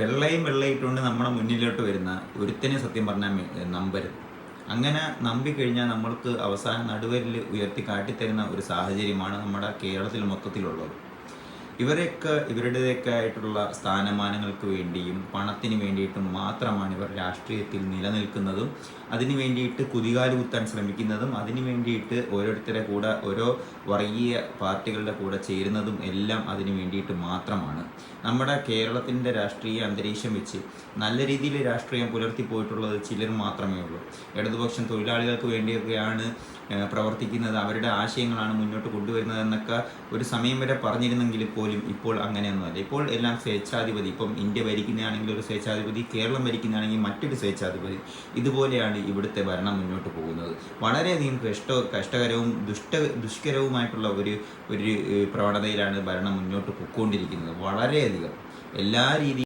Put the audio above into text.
വെള്ളയും വെള്ളയിട്ടുകൊണ്ട് നമ്മളെ മുന്നിലോട്ട് വരുന്ന ഒരുത്തനെ സത്യം പറഞ്ഞാൽ നമ്പരുത്. അങ്ങനെ നമ്പിക്കഴിഞ്ഞാൽ നമ്മൾക്ക് അവസാനം നടുവരിൽ ഉയർത്തി കാട്ടിത്തരുന്ന ഒരു സാഹചര്യമാണ് നമ്മുടെ കേരളത്തിൽ മൊത്തത്തിലുള്ളത്. ഇവരുടെയൊക്കെ ആയിട്ടുള്ള സ്ഥാനമാനങ്ങൾക്ക് വേണ്ടിയും പണത്തിന് വേണ്ടിയിട്ടും മാത്രമാണ് ഇവർ രാഷ്ട്രീയത്തിൽ നിലനിൽക്കുന്നതും അതിനു വേണ്ടിയിട്ട് കുതികാല് കുത്താൻ ശ്രമിക്കുന്നതും അതിനു വേണ്ടിയിട്ട് ഓരോരുത്തരെ കൂടെ ഓരോ വർഗീയ പാർട്ടികളുടെ കൂടെ ചേരുന്നതും എല്ലാം അതിനു വേണ്ടിയിട്ട് മാത്രമാണ്. നമ്മുടെ കേരളത്തിൻ്റെ രാഷ്ട്രീയ അന്തരീക്ഷം വെച്ച് നല്ല രീതിയിൽ രാഷ്ട്രീയം പുലർത്തിപ്പോയിട്ടുള്ളത് ചിലർ മാത്രമേ ഉള്ളൂ. ഇടതുപക്ഷം തൊഴിലാളികൾക്ക് വേണ്ടിയൊക്കെയാണ് പ്രവർത്തിക്കുന്നത്, അവരുടെ ആശയങ്ങളാണ് മുന്നോട്ട് കൊണ്ടുവരുന്നതെന്നൊക്കെ ഒരു സമയം വരെ പറഞ്ഞിരുന്നെങ്കിൽ പോലും ഇപ്പോൾ അങ്ങനെയൊന്നുമല്ല. ഇപ്പോൾ എല്ലാം സ്വേച്ഛാധിപതി. ഇപ്പം ഇന്ത്യ ഭരിക്കുന്നതാണെങ്കിൽ ഒരു സ്വേച്ഛാധിപതി, കേരളം ഭരിക്കുന്നതാണെങ്കിൽ മറ്റൊരു സ്വേച്ഛാധിപതി. ഇതുപോലെയാണ് ഇവിടുത്തെ ഭരണം മുന്നോട്ട് പോകുന്നത്. വളരെയധികം കഷ്ടകരവും ദുഷ്കരവുമായിട്ടുള്ള ഒരു പ്രവണതയിലാണ് ഭരണം മുന്നോട്ട് പൊയ്ക്കൊണ്ടിരിക്കുന്നത്. വളരെയധികം എല്ലാ രീതിയിലും